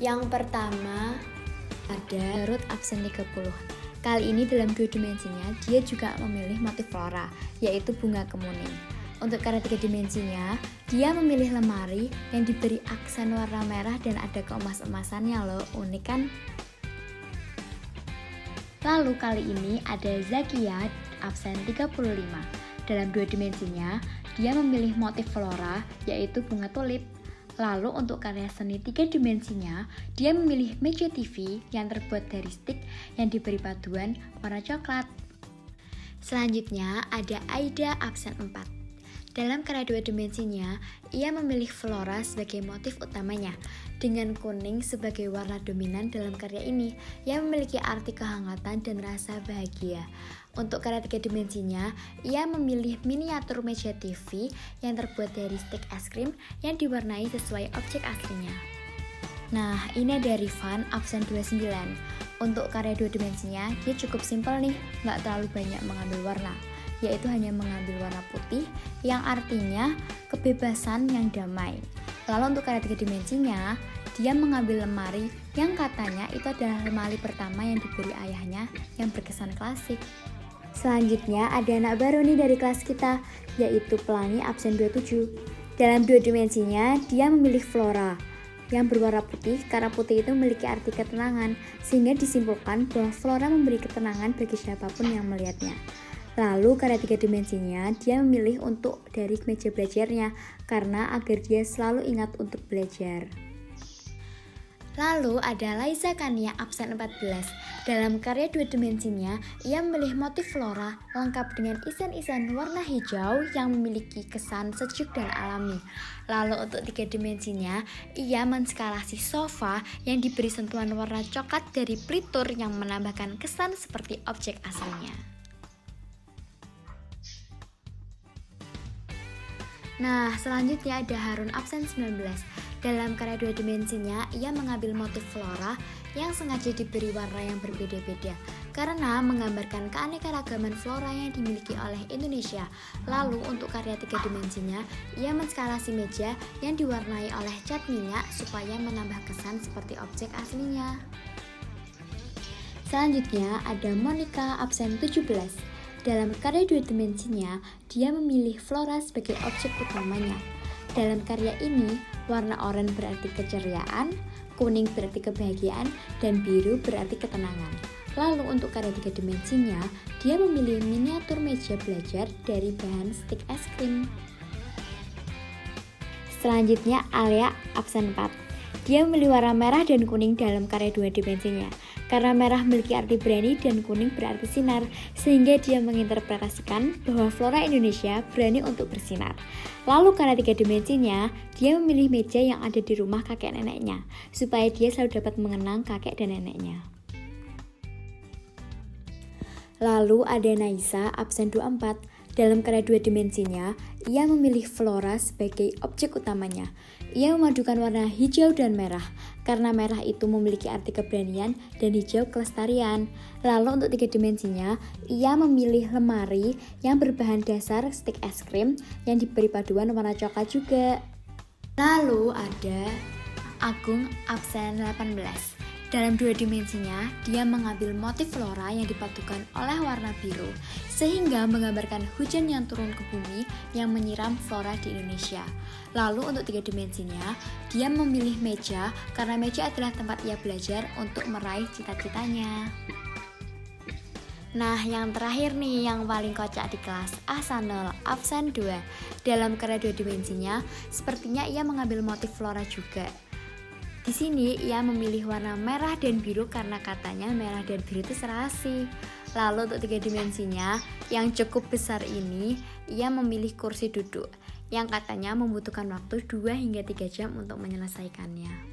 Yang pertama ada Rut absen 30. Kali ini dalam 2 dimensinya dia juga memilih motif flora, yaitu bunga kemuning. Untuk karya 3 dimensinya, dia memilih lemari yang diberi aksen warna merah dan ada keemas-emasannya loh, unik kan? Lalu kali ini ada Zakia absen 35. Dalam 2 dimensinya, dia memilih motif flora, yaitu bunga tulip. Lalu untuk karya seni 3 dimensinya, dia memilih meja TV yang terbuat dari stick yang diberi paduan warna coklat. Selanjutnya ada Aida absen 4. Dalam karya 2 dimensinya, ia memilih flora sebagai motif utamanya, dengan kuning sebagai warna dominan dalam karya ini, yang memiliki arti kehangatan dan rasa bahagia. Untuk karya 3 dimensinya, ia memilih miniatur meja TV yang terbuat dari stick es krim yang diwarnai sesuai objek aslinya. Nah, ini ada Rifan absen 29. Untuk karya 2 dimensinya, dia cukup simpel nih, nggak terlalu banyak mengambil warna, yaitu hanya mengambil warna putih yang artinya kebebasan yang damai. Lalu untuk karya 3 dimensinya, dia mengambil lemari yang katanya itu adalah lemari pertama yang diberi ayahnya yang berkesan klasik. Selanjutnya ada anak baru nih dari kelas kita, yaitu Pelangi absen 27. Dalam 2 dimensinya, dia memilih flora yang berwarna putih karena putih itu memiliki arti ketenangan, sehingga disimpulkan bahwa flora memberi ketenangan bagi siapapun yang melihatnya. Lalu karya 3 dimensinya, dia memilih untuk dari meja belajarnya karena agar dia selalu ingat untuk belajar. Lalu ada Laiza Kania absen 14. Dalam karya 2 dimensinya, ia memilih motif flora lengkap dengan isen-isen warna hijau yang memiliki kesan sejuk dan alami. Lalu untuk 3 dimensinya, ia menskalasi sofa yang diberi sentuhan warna coklat dari plitur yang menambahkan kesan seperti objek aslinya. Nah, selanjutnya ada Harun absen 19. Dalam karya 2 dimensinya, ia mengambil motif flora yang sengaja diberi warna yang berbeda-beda karena menggambarkan keanekaragaman flora yang dimiliki oleh Indonesia. Lalu untuk karya 3 dimensinya, ia menskalasi meja yang diwarnai oleh cat minyak supaya menambah kesan seperti objek aslinya. Selanjutnya ada Monica absen 17. Dalam karya 2 dimensinya, dia memilih flora sebagai objek utamanya. Dalam karya ini, warna oranye berarti keceriaan, kuning berarti kebahagiaan, dan biru berarti ketenangan. Lalu untuk karya 3 dimensinya, dia memilih miniatur meja belajar dari bahan stick es krim. Selanjutnya Alia absen 4. Dia memilih warna merah dan kuning dalam karya 2 dimensinya. Karena merah memiliki arti berani dan kuning berarti sinar, sehingga dia menginterpretasikan bahwa flora Indonesia berani untuk bersinar. Lalu karena 3 dimensinya, dia memilih meja yang ada di rumah kakek neneknya, supaya dia selalu dapat mengenang kakek dan neneknya. Lalu ada Naisa absen 24. Dalam karya 2 dimensinya, ia memilih flora sebagai objek utamanya. Ia memadukan warna hijau dan merah, karena merah itu memiliki arti keberanian dan hijau kelestarian. Lalu untuk 3 dimensinya, ia memilih lemari yang berbahan dasar stick es krim yang diberi paduan warna coklat juga. Lalu ada Agung absen 18. Dalam 2 dimensinya, dia mengambil motif flora yang dipadukan oleh warna biru, sehingga menggambarkan hujan yang turun ke bumi yang menyiram flora di Indonesia. Lalu untuk 3 dimensinya, dia memilih meja karena meja adalah tempat ia belajar untuk meraih cita-citanya. Nah, yang terakhir nih, yang paling kocak di kelas, Ahsanul absen 2. Dalam karya 2 dimensinya, sepertinya ia mengambil motif flora juga. Di sini ia memilih warna merah dan biru karena katanya merah dan biru itu serasi. Lalu untuk 3 dimensinya yang cukup besar ini, ia memilih kursi duduk yang katanya membutuhkan waktu 2 hingga 3 jam untuk menyelesaikannya.